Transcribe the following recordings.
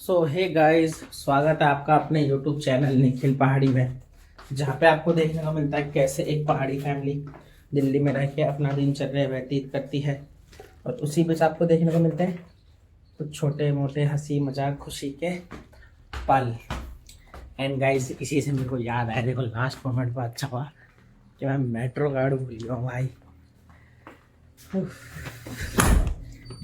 Hey guys, स्वागत है आपका अपने यूट्यूब चैनल निखिल पहाड़ी में, जहाँ पे आपको देखने को मिलता है कैसे एक पहाड़ी फैमिली दिल्ली में रह के अपना दिनचर्या व्यतीत करती है। और उसी में से आपको देखने को मिलते हैं कुछ छोटे मोटे हंसी मजाक खुशी के पल। एंड गाइस, इसी से मेरे को याद आया, देखो लास्ट मोमेंट पर अच्छा हुआ कि मैं मेट्रो कार्ड भूल गया हूँ भाई।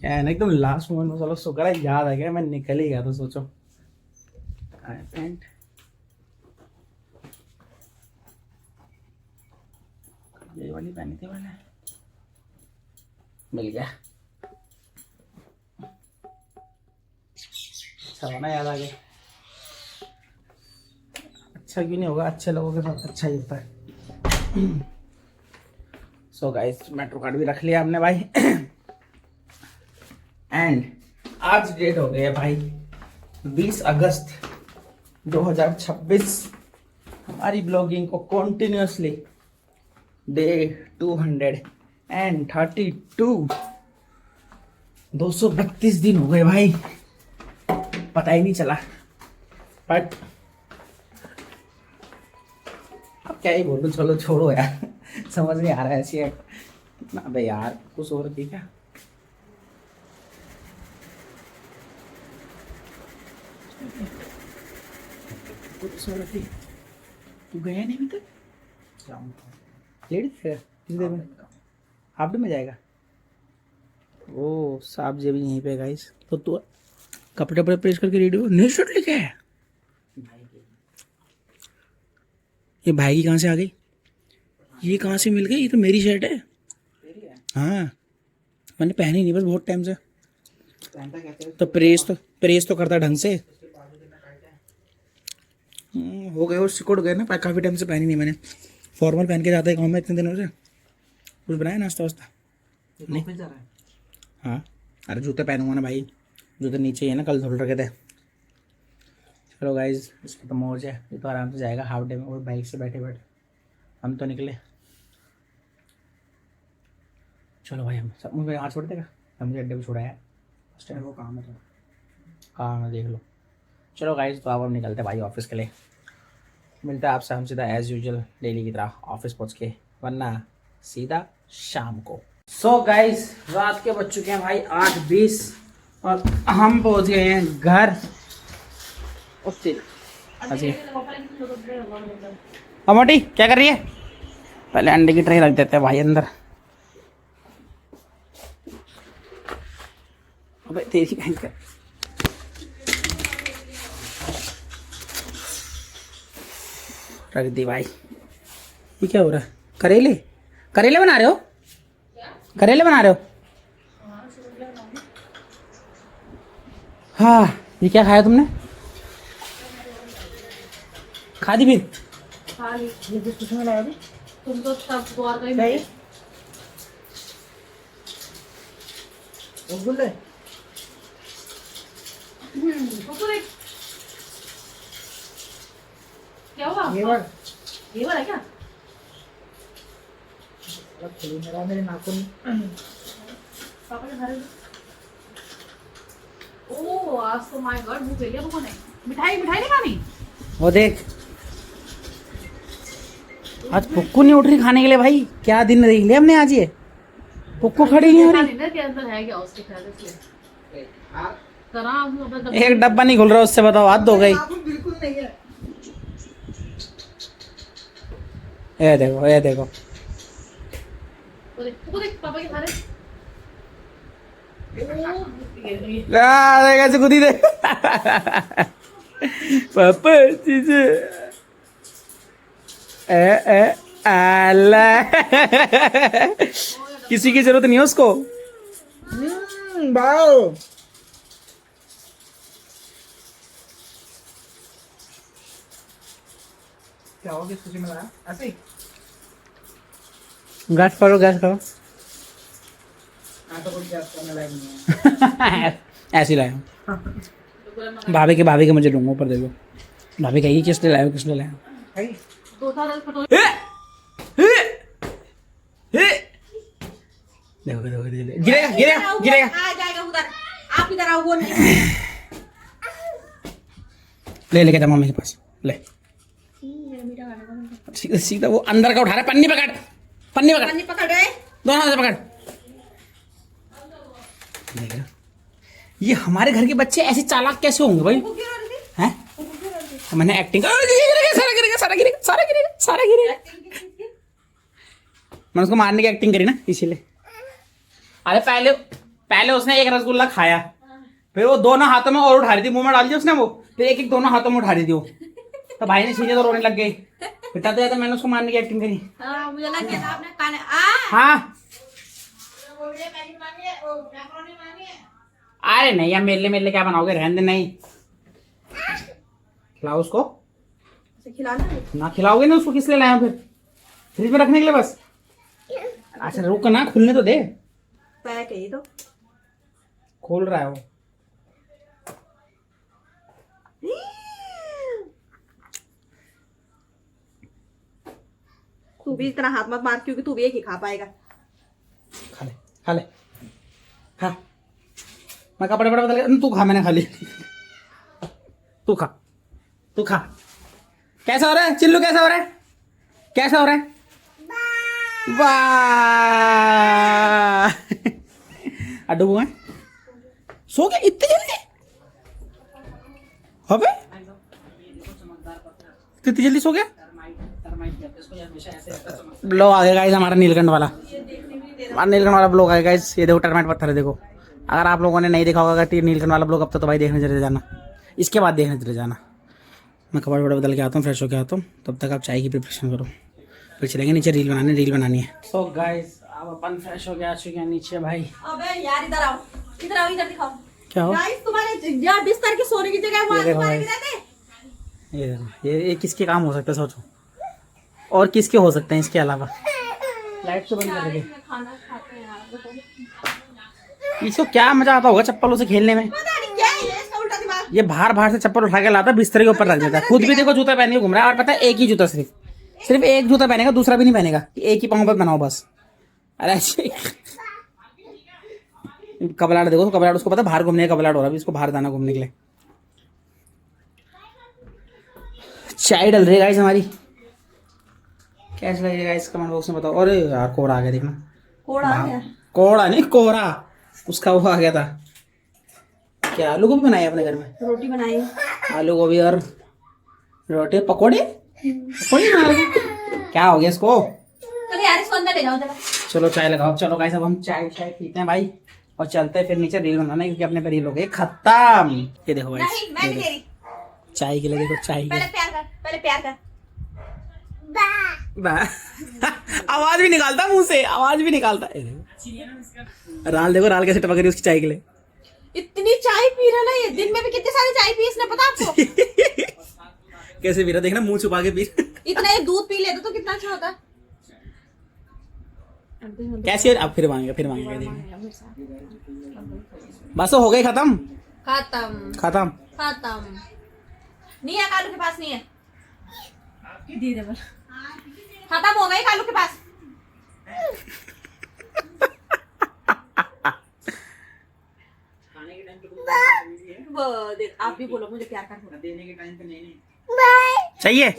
यार एकदम लास्ट मोमेंट में, चलो शुक्र है याद आ गया, मैं निकल ही गया था। सोचो पैंट ये वाली पहनी थी मैंने, मिल गया। अच्छा होना याद आ गया। अच्छा क्यों नहीं होगा, अच्छे लोगों के साथ अच्छा ही होता है। सो गाइस, मेट्रो कार्ड भी रख लिया हमने भाई। एंड आज डेट हो गई है भाई 20 अगस्त 2026। हमारी ब्लॉगिंग को कॉन्टिन्यूसली डे 232 232 दिन हो गए भाई, पता ही नहीं चला। बट अब क्या ही बोलूं, चलो छोड़ो यार। समझ नहीं आ रहा है ऐसी अबे यार कुछ और ठीक है। तू गया नहीं अभी तक? लेट किस देर में? हाफ डे में जाएगा? ओ साहब जी भी यहीं पे गाइस। तो तू कपड़े वपड़े प्रेस करके रेडी हो? नई शर्ट लेके आया? ये भाई की कहाँ से आ गई? ये कहाँ से मिल गई? ये तो मेरी शर्ट है। हाँ मैंने पहनी नहीं बस बहुत टाइम से। तो प्रेस तो करता ढंग से। हो गए और सिकुड़ गए ना, काफ़ी टाइम से पहनी नहीं मैंने। फॉर्मल पहन के जाता है गाँव में इतने दिनों से। कुछ बनाया नाश्ता वास्ता? नहीं जा रहा है। हाँ अरे जूते पहनूंगा ना भाई, जूते नीचे ही है ना, कल धुल रखे थे। चलो गाइज, इसकी तो मौज है, ये तो आराम से जाएगा हाफ डे में। और बाइक से बैठे बैठे हम तो निकले। चलो भाई, हम सब मुझे यहाँ छोड़ देगा, हम मुझे अड्डे पर छोड़ाया। फर्स्ट टाइम वो काम है, तो काम है देख लो। चलो गाइज, तो अब हम निकलते भाई ऑफिस के लिए। मिलता है आपसे हम सीधा एज यूजुअल डेली की तरह ऑफिस पहुँच के, वरना सीधा शाम को। सो गाइज, रात के बज चुके हैं भाई 8:20 और हम पहुँच गए हैं घर। मोटी क्या कर रही है? पहले अंडे की ट्रे रख देते हैं भाई अंदर। अबे तेरी कहीं कर रख दी भाई। ये क्या हो रहा है? करेले करेले बना रहे हो? करेले बना रहे हो? हाँ ये क्या खाया तुमने? खा दी फिर? ये बिस्कुट में लाया तुम तो सब द्वार का ही नहीं। बोल रहे क्या हुआ? ये बार है क्या? मेरा मेरे नाखून पापा के घर। ओह आज तो माय गॉड भूख लगी है। भूख नहीं, मिठाई नहीं खानी? वो देख, आज पुक्कू नहीं उठ रही खाने के लिए भाई। क्या दिन देख लिया हमने आज। ये पुक्कू खड़ी नहीं हो रही। एक डब्बा नहीं खुल रहा उससे, बताओ हाथ धो गई। बिल्कुल नहीं है। ये देखो ये देखो, कैसे खुदी दे। पापा चीज़ किसी की जरूरत नहीं है उसको। बाओ क्या हो गया? खुशी में लाया ऐसे ही। गैस करो गैस करो। तो कुछ गैस करने लायक नहीं है। ऐसे लाया हूँ। भाभी के मुझे लूंगा ऊपर। देखो भाभी कहेगी किस लिए लाया, किस लिए लाया। देखो देखो गिरेगा गिरेगा गिरेगा। आ जाएगा उधर, आप इधर आओ। वो नहीं ले लेके जा मम्मी के पास ले। सीधा सीधा वो अंदर का उठा रहा है। पन्नी पकड़, पन्नी पकड़, पन्नी पकड़ रहे, दोनों हाथ से पकड़। ये हमारे घर के बच्चे ऐसे चालाक कैसे होंगे भाई? हैं? मैंने एक्टिंग, सारा गिरेगा, सारा गिरेगा, सारा गिरेगा, सारा गिरेगा। मैंने उसको मारने की एक्टिंग करी ना, इसीलिए। अरे पहले पहले उसने एक रसगुल्ला खाया, फिर वो दोनों हाथों में और उठा रही थी, मुंह में डाल दिया उसने वो, फिर एक एक दोनों हाथों में उठा रही थी वो। तो भाई ने सीधे तो रोने लग गई। पिता तो मैंने उसको मारने की एक्टिंग करी। मुझे लगा था आपने खाने हाँ अरे नहीं यार, मेले मेले क्या बनाओगे, रहने दे। नहीं खिलाओ उसको, खिलाना ना खिलाओगे ना उसको किस लिए लाया फिर? फ्रिज में रखने के लिए बस? अच्छा रुक ना, खुलने तो दे। पैक है ये तो, खोल रहा है वो। तू भी इतना हाथ मत मार, क्योंकि तू भी एक ही खा पाएगा। खा ले, खा ले, खा। मैं कपड़े बड़े बदल, तू खा, मैंने खा ली। तू खा, तू खा। कैसा हो रहा है चिल्लू, कैसा हो रहा है, कैसा हो रहा है? वाह अड्डू बुआ सो गया इतनी जल्दी? अबे इतनी जल्दी सो गया? ब्लॉग आ गया गाइस हमारा नीलकंठ वाला, नीलकंठ वाला ब्लॉग आएगा गाइस। ये देखो टर्माइट पत्थर है, देखो। अगर आप लोगों ने नहीं देखा होगा नीलकंठ वाला ब्लॉग अब तो भाई देखने चले जाना, इसके बाद देखने चले जाना। मैं कपड़े वपड़े बदल के आता हूँ, फ्रेश होके आता हूँ, तब तक आप चाय की प्रिपरेशन करो, फिर चलेंगे नीचे रील बनानी है। सो गाइस अब अपन फ्रेश हो के आ चुके हैं नीचे भाई। अबे यार इधर आओ, इधर आओ, इधर दिखाओ। क्या हो? गाइस तुम्हारे यार बिस्तर की सोने की जगह वहां तुम्हारे रहते। ये देखो, ये किसके काम हो सकता है सोचो, और किसके हो सकते हैं इसके अलावा? लाइट तो बंद कर दे। खाना खाते हैं यार, बताओ। इसको क्या मजा आता होगा चप्पलों से खेलने में? पता नहीं क्या है ये, इसका उल्टा दिमाग। ये बाहर से चप्पल उठा के लाता, बिस्तर के ऊपर रख देता। खुद भी देखो जूता पहन के घूम रहा है, और पता है एक ही जूता, सिर्फ एक जूता पहनेगा, दूसरा भी नहीं पहनेगा, एक ही पाँव पर बनाओ बस। अरे ऐसे कबलाट देखो, कबलाट उसको पता बाहर घूमने का कबलाट हो रहा है, इसको बाहर जाना घूमने के लिए। चाय डल रही है गाइस हमारी, कैसे लगेगा गाइस कमेंट बॉक्स में बताओ। अरे यार कोहरा आ गया, देखना कोड़ा आ गया, कोहरा नहीं कोहरा, उसका वो आ गया था। क्या आलू गोभी बनाई अपने घर में? रोटी बनाई, आलू गोभी और रोटी, पकौड़े पकौड़े बना रहे। क्या हो गया इसको? चलो यार इसको अंदर ले जाओ जरा। चलो चाय लगाओ। चलो गाइस अब हम चाय पीते हैं भाई, और चलते हैं फिर नीचे रील बनाना, क्योंकि अपने पे रील हो गई खत्म। ये देखो गाइस, नहीं मैं नहीं दे रही, चाय के लिए देखो, चाय के पहले प्यार कर, पहले प्यार कर। आवाज भी निकालता मुंह से, आवाज भी निकालता। राल देखो, राल कैसे टपक रही उसकी चाय के लिए। इतनी चाय पी रहा ना ये, दिन में भी कितनी सारी चाय पी इसने, पता आपको? कैसे पी रहा, देखना मुंह छुपा के पी। इतना ये दूध पी लेता तो कितना अच्छा होता। कैसे? अब फिर मांगेगा देखना। बस हो गई, खत्म खत्म खत्म खत्म। नहीं है कालू के पास, नहीं है, दीदी बोल खत्म हो गई कालू के पास। वो देख, आप भी बोलो मुझे प्यार कर। देने के टाइम पे नहीं चाहिए,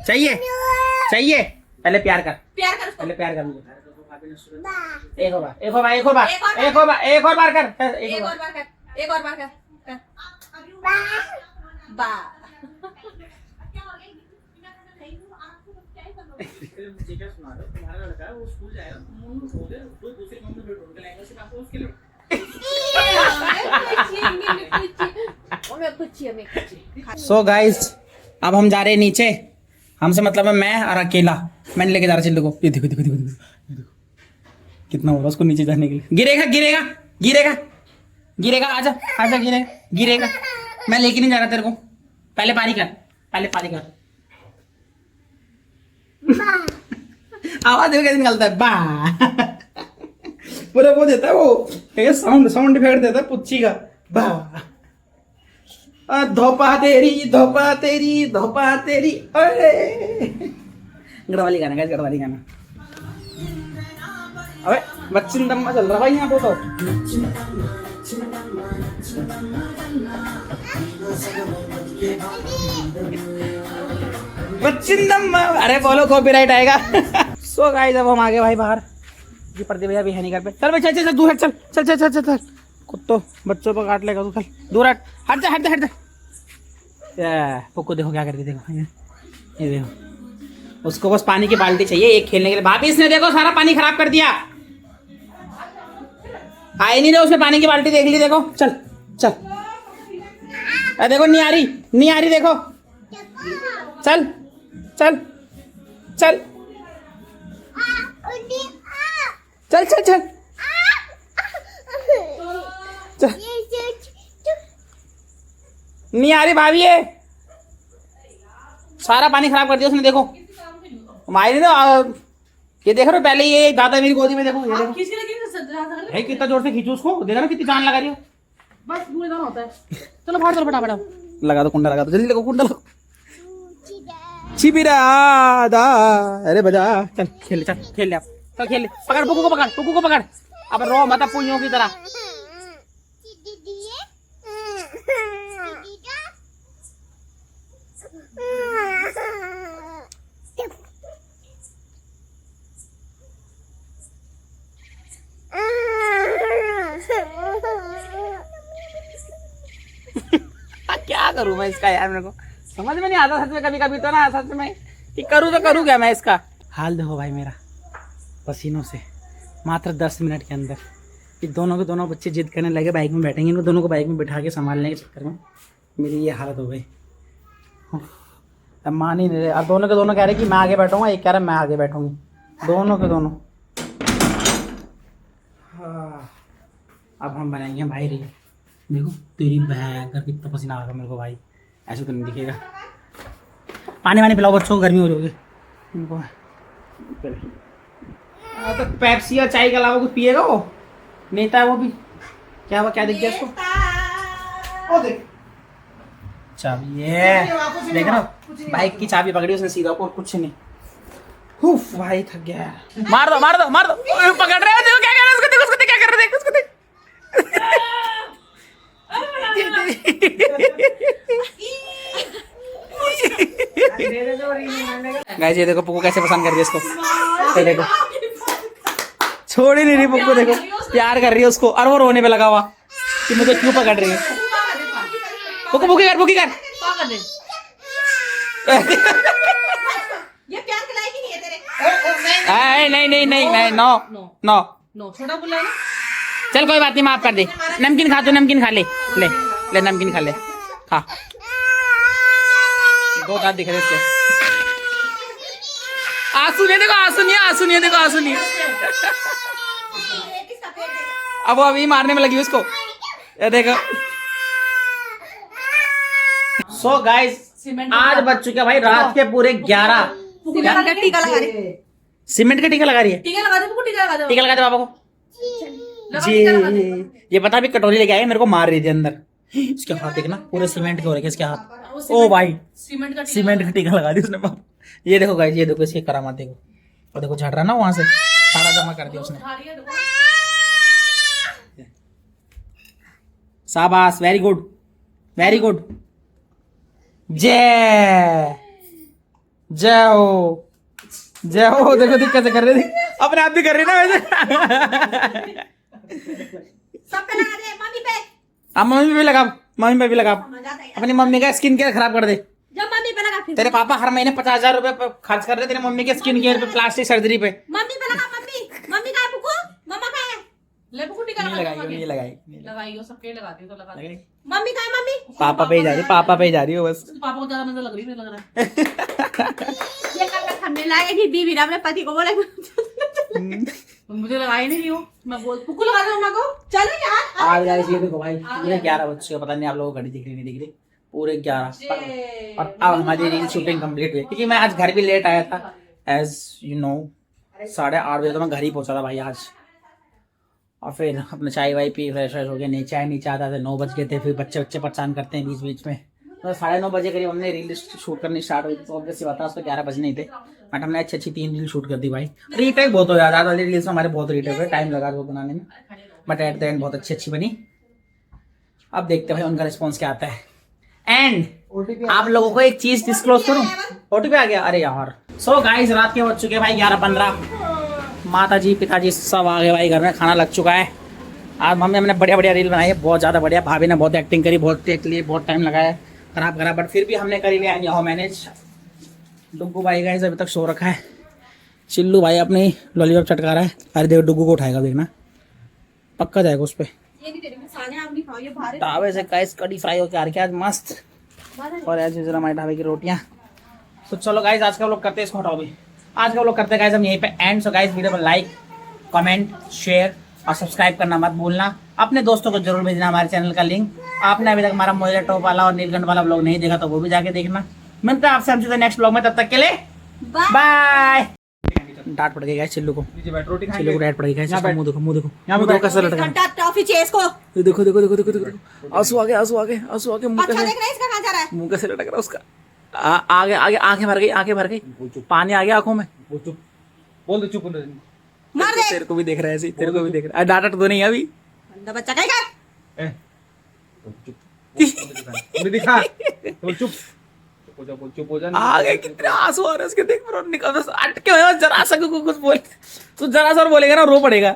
चाहिए चाहिए, पहले प्यार कर, प्यार कर उसको, पहले प्यार कर मुझे। एक और बार, एक और बार, एक और बार, एक और बार, एक और बार कर, एक और बार कर, एक और बार कर। बा सो गाइस अब हम जा रहे हैं नीचे, हमसे मतलब है मैं और अकेला, मैंने लेके जा रहा चिल्लू को। ये देखो देखो देखो देखो कितना हो रहा उसको नीचे जाने के लिए। गिरेगा गिरेगा गिरेगा गिरेगा, आजा आजा, गिरेगा गिरेगा। मैं लेके नहीं जा रहा तेरे को, पहले पारी कर, पहले पारी कर। आवाज देखो कैसे निकलता है, बा पूरा वो देता है, वो साउंड इफेक्ट देता है पुच्ची का, बा। धोपा तेरी धोपा तेरी धोपा तेरी। गढ़वाली गाना गाइस, गढ़वाली गाना। अबे बच्चिन दम्मा चल रहा भाई यहाँ पे तो। बच्चिंदम, अरे बोलो कॉपीराइट आएगा। सो गाइस अब हम आगे भाई बाहर, ये पर्दे भैया भी है नहीं घर पे। चल भाई चल चल दूर हट, चल चल चल चल चल चल, कुत्तो बच्चों को काट लेगा तू, चल दूर हट, हट जा हट जा हट जा। पुक्कू देखो क्या करती, देखो ये देखो, उसको बस पानी की बाल्टी चाहिए एक खेलने के लिए। भाभी इसने देखो सारा पानी खराब कर दिया, आए नहीं रहे उसने पानी की बाल्टी, देख ली देखो। चल चल, अरे देखो नहीं आ रही, नहीं आ रही देखो, चल चल चल चल चल चल चल, नहीं आ रही भाभी, ये सारा पानी खराब कर दिया उसने देखो। हमारी ना ये देख रहे हो, पहले ये दादा मेरी गोदी में देखो, ये देखो भाई कितना जोर से खींचो उसको, देखा ना कितनी जान लगा रही हो। बस पूरे दाना होता है। चलो बाहर चलो फटाफट, लगा दो कुंडा, लगा दो जल्दी, लगो कुंडा लगो। छिपिरा दा, अरे बजा, चल खेल, चल खेल ले आप, चल खेल ले, पकड़ पुक्कू को, पकड़ पुक्कू को पकड़, अब रो मत पुइयों की तरह। क्या करूं मैं इसका यार, मेरे को समझ में नहीं आता सच में, कभी कभी तो ना सच में कि करूं तो करूं क्या मैं इसका। हाल देखो भाई मेरा पसीनों से, मात्र 10 मिनट के अंदर ये दोनों के दोनों बच्चे जिद करने लगे बाइक में बैठेंगे, इनको दोनों को बाइक में बैठा के संभालने के चक्कर में मेरी ये हालत हो गई। अब मान ही नहीं रहे, अब दोनों के दोनों कह रहे कि मैं आगे बैठूंगा, एक कह रहा मैं आगे बैठूंगी, दोनों के दोनों। हाँ, अब हम बनाएंगे भाई रील, देखो तेरी बहन कर कितना पसीना आ रहा मेरे को भाई, ऐसे तो नहीं दिखेगा। पानी वानी पिलाओ बच्चों को, गर्मी हो जाएगी इनको। तो पेप्सी और चाय के अलावा कुछ पिएगा वो नेता है, वो भी क्या हुआ, क्या दिख गया इसको, ओ देख चाबी है, देख रहा बाइक की चाबी पकड़ी उसने सीधा, और कुछ नहीं। उफ भाई थक गया, मार दो मार दो मार दो, पकड़ रहे हो, देखो क्या कर रहे हो उसको, देखो उसको, क्या कर रहे हो, देख उसको देख। गाइस ये देखो पुक्कू कैसे पसंद कर रही है इसको, ये देखो छोड़ ही नहीं रही पुक्कू, देखो प्यार कर रही है उसको, और वो रोने पे लगा हुआ कि मुझे क्यों पकड़ रही है। पुक्कू पुक्की कर, पुक्की कर। ये प्यार के लायक ही नहीं है तेरे। नहीं नहीं नहीं नहीं, नो नो नो छोटा बोला ना, चल कोई बात नहीं, माफ कर दे। नमकीन खा, तू नमकीन खा ले, ले ले नमकीन खा ले, खा। 2 दांत दिख रहे इसके, आंसू नहीं, देखो आंसू नहीं है, आंसू नहीं है, देखो आंसू नहीं है। अब वो अभी मारने में लगी उसको, ये देखो। सो गाइस आज बज चुके भाई रात के पूरे 11। सीमेंट का टीका लगा रही, सीमेंट का टीका लगा रही है, टीका लगा दे, टीका लगा दे, टीका लगा दे पापा को जी। ये पता भी कटोरी लेके आई, मेरे को मार रही थी अंदर। इसके हाथ देखना पूरे सीमेंट के हो रखे इसके हाथ। ओ भाई सीमेंट का टीका लगा दी उसने पापा। ये देखो गाइस, ये देखो इसकी करामात देखो, और देखो झड़ रहा ना वहां से, सारा जमा कर दिया उसने। शाबाश, वेरी गुड वेरी गुड, जय जय हो जय हो। देखो देख कैसे कर रहे थे, अपने आप भी कर रही ना वैसे। सब पे लगा दे, मम्मी पे, अब मम्मी पे लगा, मम्मी पे भी लगा, अपनी मम्मी का स्किन केयर खराब कर दे। जब मम्मी पे लगा फिर तेरे पापा हर महीने 50,000 रुपए खर्च कर रहे तेरे मम्मी के स्किन केयर पे, प्लास्टिक सर्जरी पे। मम्मी पे लगा, मम्मी मम्मी का है पुक्कू, मम्मा का है, ले पुक्कू टीका नहीं लगा लगाई, नहीं लगाई, लगाई हो, सबके लगाती हो तो लगा दे। लगाई। मम्मी का है, मम्मी पापा पे ही जा रही, पापा पे ही जा रही हो बस। पापा को ज्यादा नजर लग रही है, लग रहा है। ये कल हमने लाया कि बीवी ने अपने पति को बोला मुझे लगाई नहीं हो, मैं बोल पुक्कू लगा दे मम्मा को, चलो यार। आज गाइस ये देखो भाई पूरे 11 बज चुके, पता नहीं आप लोगों को घड़ी दिख रही नहीं दिख रही, पूरे 11। और अब हमारी रील शूटिंग कंप्लीट हुई, क्योंकि मैं आज घर भी लेट आया था, एज यू नो 8:30 बजे तो मैं घर ही पहुंचा था भाई आज। और फिर अपने चाय वाय पी, फ्रेश हो गया, नीचे आता था, 9 बज गए थे। फिर बच्चे परेशान करते हैं बीच बीच में, तो 9:30 बजे करीब हमने रील शूट करनी स्टार्ट हुई। तो ऑब्वियसली बता उसको 11 बजे नहीं थे, बट हमने अच्छी 3 रील शूट कर दी भाई। रीटेक बहुत हो जाता है, रील्स में हमारे बहुत रीटेक हुए, टाइम लगा वो बनाने में, बट एट द एंड बहुत अच्छी बनी। अब देखते हैं भाई उनका रिस्पॉन्स क्या आता है। एंड आप लोगों को एक चीज डिस्क्लोज करूं, ओटीपी आ गया, अरे यार। सो गाइस रात के बज चुके भाई 11:15, माता जी पिताजी सब आ गए भाई, घर में खाना लग चुका है। आज मम्मी हमने बढ़िया बढ़िया रील बनाई है, बहुत ज़्यादा बढ़िया। भाभी ने बहुत एक्टिंग करी, बहुत टेक लिए, बहुत टाइम लगाया, खराब करा, बट फिर भी हमने कर लिया यहाँ मैनेज। डुग्गू भाई गाइस अभी तक सो रखा है, चिल्लू भाई अपनी लॉलीपॉप चटका रहा है। अरे देखो डुग्गू को उठाएगा, देखना पक्का जाएगा उस पर। ये नहीं तेरे में साले आप नहीं खाओ, ये बाहर है। ढाबे से गाइस कड़ी फ्राई होकर आ रही है आज मस्त, और एज यूजुअल हमारे ढाबे की रोटियां। तो चलो गाइस आज का लोग करते हैं इसको हटाओ भी, आज का लोग करते हैं गाइस हम यहीं पे एंड। सो गाइस वीडियो को लाइक कमेंट शेयर और सब्सक्राइब करना मत भूलना। अपने दोस्तों को जरूर भेजना हमारे चैनल का लिंक। आपने अभी तक हमारा मोइला टॉप वाला और नीलकंठ वाला ब्लॉग नहीं देखा तो वो भी जाके देखना। मिलते हैं आपसे हमसे नेक्स्ट ब्लॉग में, तब तक के लिए बाय। डांट पड़ गई गाइस चिल्लू को, चिल्लू को डांट पड़ गई गाइस। मुंह देखो, मुंह देखो, मुंह देखो कैसा लटका है। टॉफी चाहिए इसको। देखो देखो देखो देखो देखो, आंसू आ गए, आंसू आ गए, आंसू आ गए। मुंह अच्छा कैसे, देख रहा है इसका कहाँ जा रहा है। मुंह कैसे लटक रहा है उसका। आगे आगे आंखें भर गई, आंखें भर गई, पानी आ गया आंखों में। बोल दे चुप। मार दे। तेरे को भी देख रहा है ऐसे, तेरे को भी देख रहा है। डांटा तो नहीं अभी, अंधा बच्चा कहीं कर। चुप दिखा, बोल चुप चुप हो जा। आगे कितने आंसू आ रहे हैं उसके, देख ब्रो निकल, अटके हुए हैं, जरा सा कुछ बोल, तू जरा सा और बोलेगा ना रो पड़ेगा।